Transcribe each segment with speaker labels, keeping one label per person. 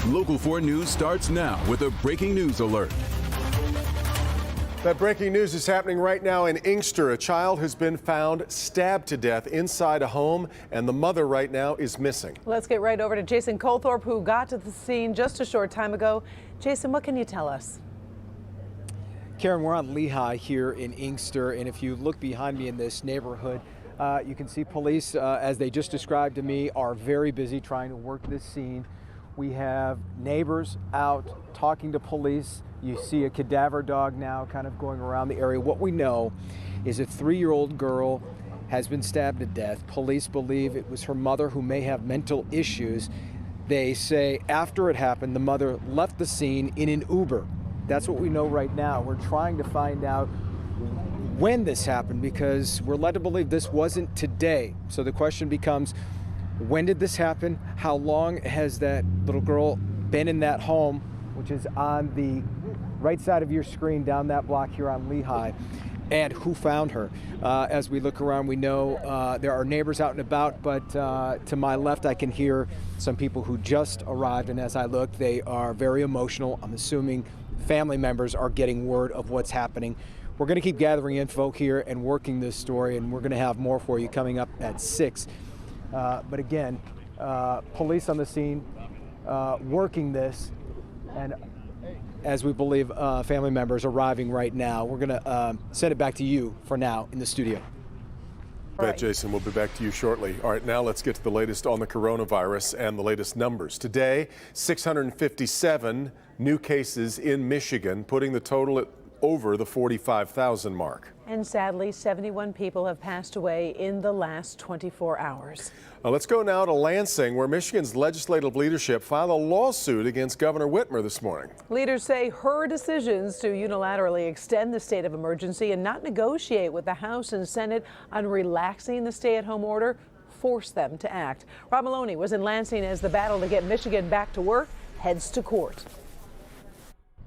Speaker 1: Local 4 News starts now with a breaking news alert.
Speaker 2: That breaking news is happening right now in Inkster. A child has been found stabbed to death inside a home, and the mother right now is missing.
Speaker 3: Let's get right over to Jason Colthorpe, who got to the scene just a short time ago. Jason, what can you tell us?
Speaker 4: Karen, we're on Lehigh here in Inkster, and if you look behind me in this neighborhood, you can see police, as they just described to me, are very busy trying to work this scene. We have neighbors out talking to police. You see a cadaver dog now kind of going around the area. What we know is a 3-year-old girl has been stabbed to death. Police believe it was her mother who may have mental issues. They say after it happened, the mother left the scene in an Uber. That's what we know right now. We're trying to find out when this happened because we're led to believe this wasn't today. So the question becomes, when did this happen? How long has that little girl been in that home, which is on the right side of your screen down that block here on Lehigh? And who found her? As we look around, we know there are neighbors out and about, but to my left, I can hear some people who just arrived. And as I look, they are very emotional. I'm assuming family members are getting word of what's happening. We're going to keep gathering info here and working this story, and we're going to have more for you coming up at 6. But again, police on the scene working this, and as we believe family members arriving right now. We're going to send it back to you for now in the studio.
Speaker 2: Bet, Jason, we'll be back to you shortly. All right, now let's get to the latest on the coronavirus and the latest numbers. Today, 657 new cases in Michigan, putting the total at over the 45,000 mark.
Speaker 3: And sadly, 71 people have passed away in the last 24 hours.
Speaker 2: Let's go now to Lansing, where Michigan's legislative leadership filed a lawsuit against Governor Whitmer this morning.
Speaker 3: Leaders say her decisions to unilaterally extend the state of emergency and not negotiate with the House and Senate on relaxing the stay-at-home order forced them to act. Rob Maloney was in Lansing as the battle to get Michigan back to work heads to court.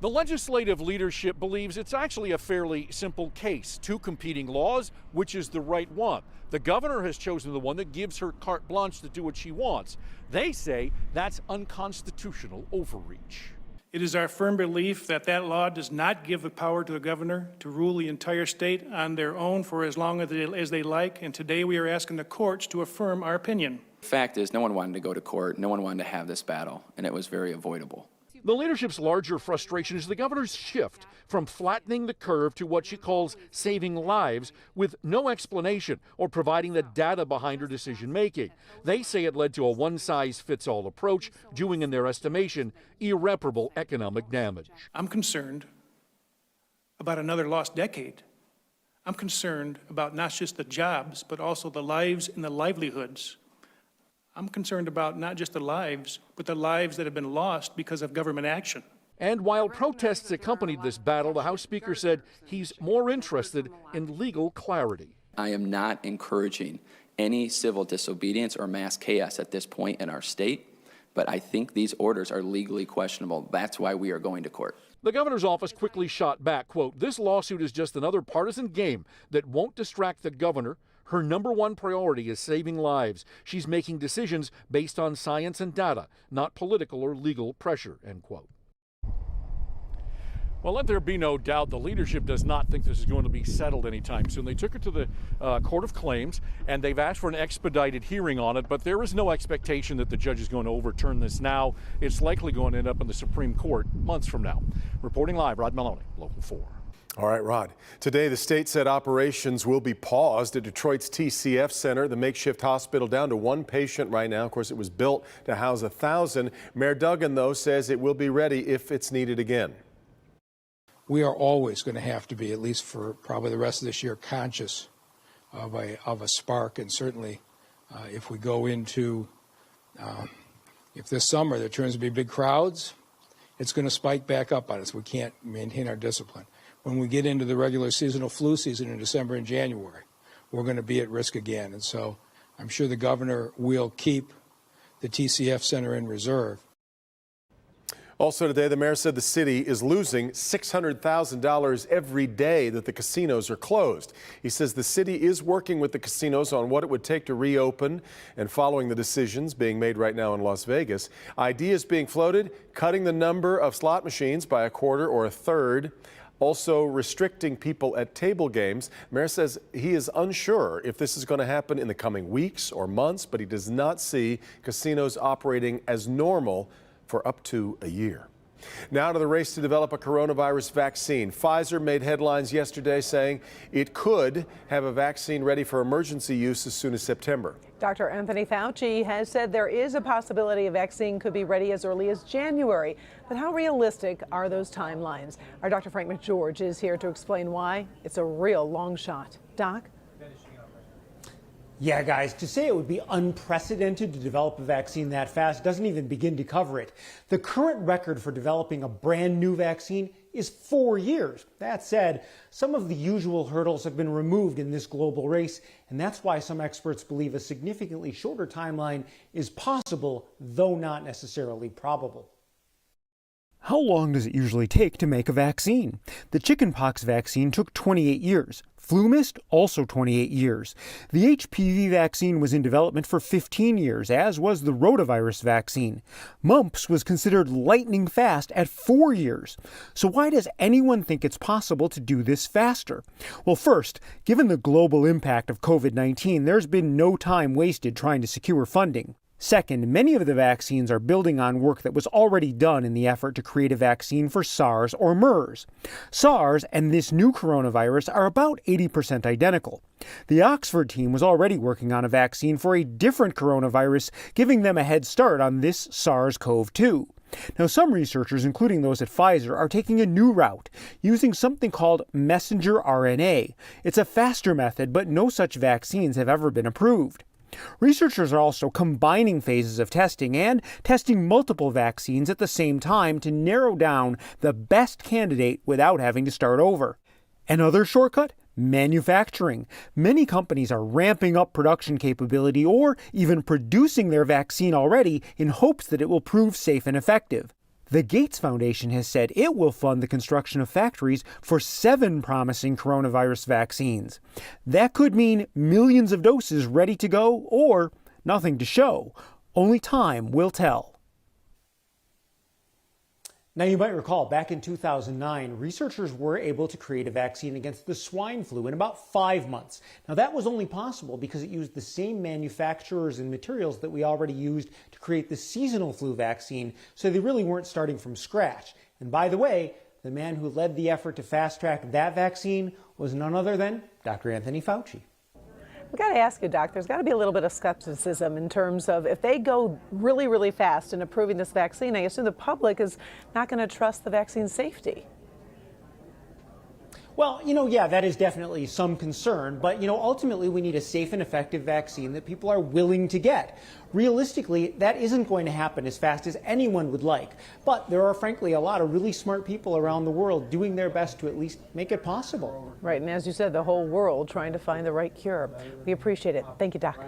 Speaker 5: The legislative leadership believes it's actually a fairly simple case. 2 competing laws, which is the right one. The governor has chosen the one that gives her carte blanche to do what she wants. They say that's unconstitutional overreach.
Speaker 6: It is our firm belief that that law does not give the power to the governor to rule the entire state on their own for as long as they like, and today we are asking the courts to affirm our opinion.
Speaker 7: The fact is, no one wanted to go to court, no one wanted to have this battle, and it was very avoidable.
Speaker 5: The leadership's larger frustration is the governor's shift from flattening the curve to what she calls saving lives with no explanation or providing the data behind her decision-making. They say it led to a one-size-fits-all approach, doing, in their estimation, irreparable economic damage.
Speaker 6: I'm concerned about another lost decade. I'm concerned about not just the jobs, but also the lives and the livelihoods. I'm concerned about not just the lives, but the lives that have been lost because of government action.
Speaker 5: And while protests accompanied this battle, the House Speaker said he's more interested in legal clarity.
Speaker 7: I am not encouraging any civil disobedience or mass chaos at this point in our state, but I think these orders are legally questionable. That's why we are going to court.
Speaker 5: The governor's office quickly shot back, quote, "This lawsuit is just another partisan game that won't distract the governor. Her number one priority is saving lives. She's making decisions based on science and data, not political or legal pressure," end quote. Well, let there be no doubt the leadership does not think this is going to be settled anytime soon. They took it to the Court of Claims, and they've asked for an expedited hearing on it, but there is no expectation that the judge is going to overturn this now. It's likely going to end up in the Supreme Court months from now. Reporting live, Rod Maloney, Local 4.
Speaker 2: All right, Rod. Today, the state said operations will be paused at Detroit's TCF Center, the makeshift hospital, down to 1 patient right now. Of course, it was built to house 1,000. Mayor Duggan, though, says it will be ready if it's needed again.
Speaker 8: We are always going to have to be, at least for probably the rest of this year, conscious of a spark. And certainly, if we go into, if this summer there turns to be big crowds, it's going to spike back up on us. We can't maintain our discipline. When we get into the regular seasonal flu season in December and January, we're going to be at risk again. And so I'm sure the governor will keep the TCF Center in reserve.
Speaker 2: Also today, the mayor said the city is losing $600,000 every day that the casinos are closed. He says the city is working with the casinos on what it would take to reopen, and following the decisions being made right now in Las Vegas, ideas being floated, cutting the number of slot machines by a quarter or a third, also restricting people at table games. The mayor says he is unsure if this is going to happen in the coming weeks or months, but he does not see casinos operating as normal for up to a year. Now to the race to develop a coronavirus vaccine. Pfizer made headlines yesterday saying it could have a vaccine ready for emergency use as soon as September.
Speaker 3: Dr. Anthony Fauci has said there is a possibility a vaccine could be ready as early as January. But how realistic are those timelines? Our Dr. Frank McGeorge is here to explain why it's a real long shot. Doc?
Speaker 9: Yeah, guys, to say it would be unprecedented to develop a vaccine that fast doesn't even begin to cover it. The current record for developing a brand new vaccine is 4 years. That said, some of the usual hurdles have been removed in this global race, and that's why some experts believe a significantly shorter timeline is possible, though not necessarily probable.
Speaker 4: How long does it usually take to make a vaccine? The chickenpox vaccine took 28 years. Flu mist, also 28 years. The HPV vaccine was in development for 15 years, as was the rotavirus vaccine. Mumps was considered lightning fast at 4 years. So why does anyone think it's possible to do this faster? Well, first, given the global impact of COVID-19, there's been no time wasted trying to secure funding. Second, many of the vaccines are building on work that was already done in the effort to create a vaccine for SARS or MERS. SARS and this new coronavirus are about 80% identical. The Oxford team was already working on a vaccine for a different coronavirus, giving them a head start on this SARS-CoV-2. Now, some researchers, including those at Pfizer, are taking a new route, using something called messenger RNA. It's a faster method, but no such vaccines have ever been approved. Researchers are also combining phases of testing and testing multiple vaccines at the same time to narrow down the best candidate without having to start over. Another shortcut? Manufacturing. Many companies are ramping up production capability or even producing their vaccine already in hopes that it will prove safe and effective. The Gates Foundation has said it will fund the construction of factories for 7 promising coronavirus vaccines. That could mean millions of doses ready to go or nothing to show. Only time will tell.
Speaker 9: Now, you might recall back in 2009, researchers were able to create a vaccine against the swine flu in about 5 months. Now, that was only possible because it used the same manufacturers and materials that we already used to create the seasonal flu vaccine, so they really weren't starting from scratch. And by the way, the man who led the effort to fast-track that vaccine was none other than Dr. Anthony Fauci.
Speaker 3: We've got to ask you, Doc, there's got to be a little bit of skepticism in terms of if they go really, really fast in approving this vaccine, I assume the public is not going to trust the vaccine's safety.
Speaker 9: Well, yeah, that is definitely some concern, but, ultimately we need a safe and effective vaccine that people are willing to get. Realistically, that isn't going to happen as fast as anyone would like, but there are, frankly, a lot of really smart people around the world doing their best to at least make it possible.
Speaker 3: Right, and as you said, the whole world trying to find the right cure. We appreciate it. Thank you, Doc.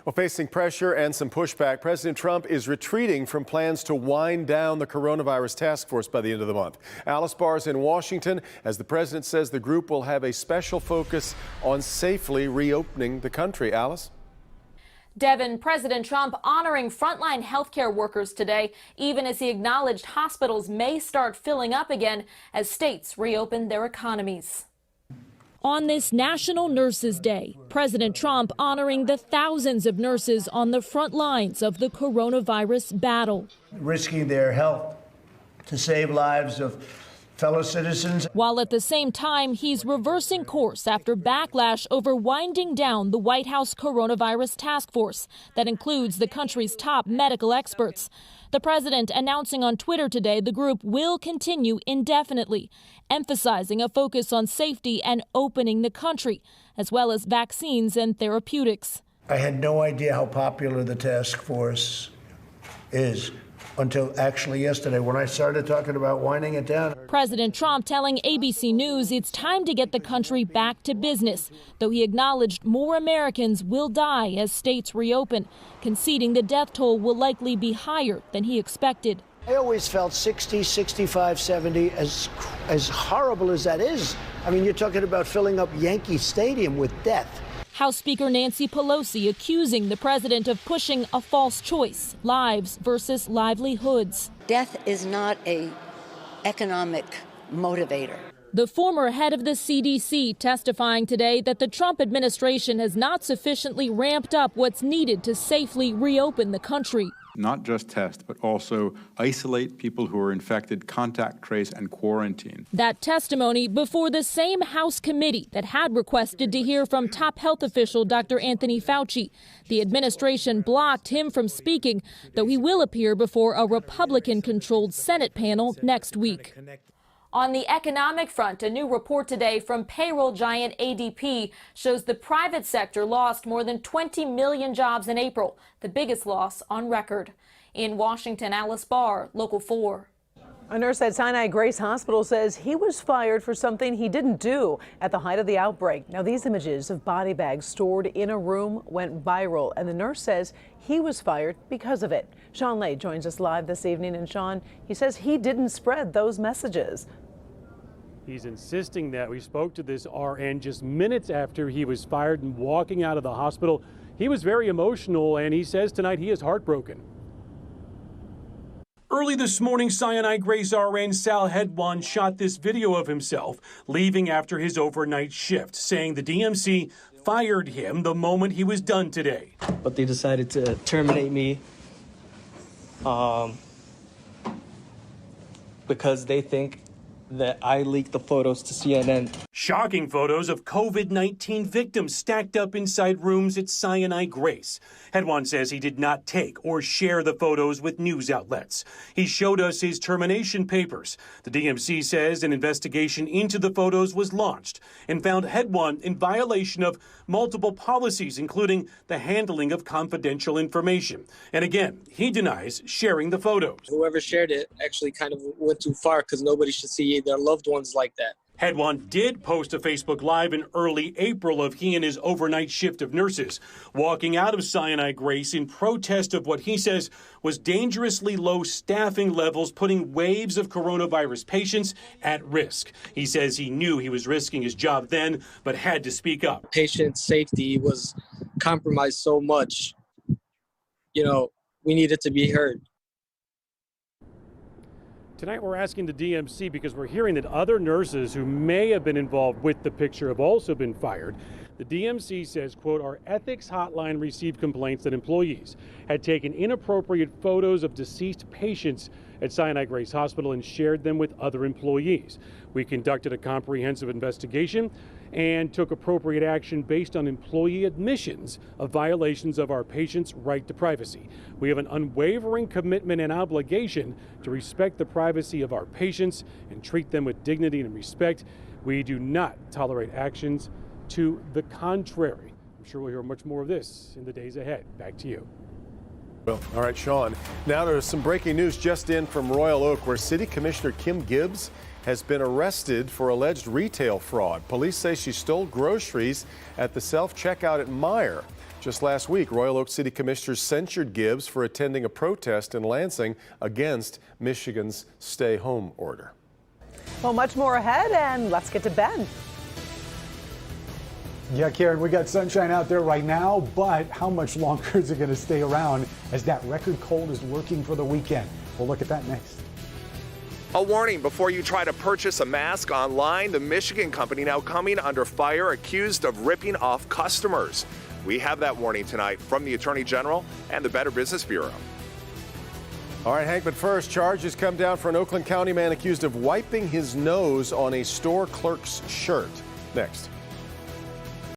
Speaker 2: Well, facing pressure and some pushback, President Trump is retreating from plans to wind down the coronavirus task force by the end of the month. Alice Barr is in Washington as the president says the group will have a special focus on safely reopening the country. Alice?
Speaker 10: Devin, President Trump honoring frontline healthcare workers today, even as he acknowledged hospitals may start filling up again as states reopen their economies.
Speaker 11: On this National Nurses Day, President Trump honoring the thousands of nurses on the front lines of the coronavirus battle.
Speaker 12: Risking their health to save lives of fellow citizens.
Speaker 11: While at the same time, he's reversing course after backlash over winding down the White House coronavirus task force that includes the country's top medical experts. The president announcing on Twitter today the group will continue indefinitely, emphasizing a focus on safety and opening the country, as well as vaccines and therapeutics.
Speaker 12: I had no idea how popular the task force is until actually yesterday when I started talking about winding it down.
Speaker 11: President Trump telling ABC News it's time to get the country back to business, though he acknowledged more Americans will die as states reopen, conceding the death toll will likely be higher than he expected.
Speaker 12: I always felt 60, 65, 70, as horrible as that is. I mean, you're talking about filling up Yankee Stadium with death.
Speaker 11: House Speaker Nancy Pelosi accusing the president of pushing a false choice, lives versus livelihoods.
Speaker 13: Death is not an economic motivator.
Speaker 11: The former head of the CDC testifying today that the Trump administration has not sufficiently ramped up what's needed to safely reopen the country.
Speaker 14: Not just test, but also isolate people who are infected, contact trace, and quarantine.
Speaker 11: That testimony before the same House committee that had requested to hear from top health official Dr. Anthony Fauci. The administration blocked him from speaking, though he will appear before a Republican-controlled Senate panel next week.
Speaker 10: On the economic front, a new report today from payroll giant ADP shows the private sector lost more than 20 million jobs in April, the biggest loss on record. In Washington, Alice Barr, Local 4.
Speaker 3: A nurse at Sinai Grace Hospital says he was fired for something he didn't do at the height of the outbreak. Now, these images of body bags stored in a room went viral, and the nurse says he was fired because of it. Sean Lay joins us live this evening, and Sean, he says he didn't spread those messages.
Speaker 15: He's insisting that. We spoke to this RN just minutes after he was fired and walking out of the hospital. He was very emotional, and he says tonight he is heartbroken. Early this morning, Sinai Grace RN Sal Hedwan shot this video of himself leaving after his overnight shift, saying the DMC fired him the moment he was done today.
Speaker 16: But they decided to terminate me because they think that I leaked the photos to CNN.
Speaker 15: Shocking photos of COVID-19 victims stacked up inside rooms at Sinai Grace. Hedwan says he did not take or share the photos with news outlets. He showed us his termination papers. The DMC says an investigation into the photos was launched and found Hedwan in violation of multiple policies, including the handling of confidential information. And again, he denies sharing the photos.
Speaker 16: Whoever shared it actually kind of went too far because nobody should see their loved ones like that.
Speaker 15: Hedwan did post a Facebook Live in early April of he and his overnight shift of nurses walking out of Sinai Grace in protest of what he says was dangerously low staffing levels, putting waves of coronavirus patients at risk. He says he knew he was risking his job then, but had to speak up.
Speaker 16: Patient safety was compromised so much, we needed to be heard.
Speaker 15: Tonight we're asking the DMC because we're hearing that other nurses who may have been involved with the picture have also been fired. The DMC says, quote, our ethics hotline received complaints that employees had taken inappropriate photos of deceased patients at Sinai Grace Hospital and shared them with other employees. We conducted a comprehensive investigation and took appropriate action based on employee admissions of violations of our patients' right to privacy. We have an unwavering commitment and obligation to respect the privacy of our patients and treat them with dignity and respect. We do not tolerate actions to the contrary. I'm sure we'll hear much more of this in the days ahead. Back to you.
Speaker 2: Well, all right, Sean. Now there's some breaking news just in from Royal Oak, where City Commissioner Kim Gibbs has been arrested for alleged retail fraud. Police say she stole groceries at the self-checkout at Meijer. Just last week, Royal Oak City Commissioners censured Gibbs for attending a protest in Lansing against Michigan's stay-home order.
Speaker 3: Well, much more ahead, and let's get to Ben.
Speaker 17: Yeah, Karen, we got sunshine out there right now, but how much longer is it going to stay around as that record cold is lurking for the weekend? We'll look at that next.
Speaker 18: A warning before you try to purchase a mask online. The Michigan company now coming under fire, accused of ripping off customers. We have that warning tonight from the Attorney General and the Better Business Bureau.
Speaker 2: All right, Hank, but first, charges come down for an Oakland County man accused of wiping his nose on a store clerk's shirt. Next.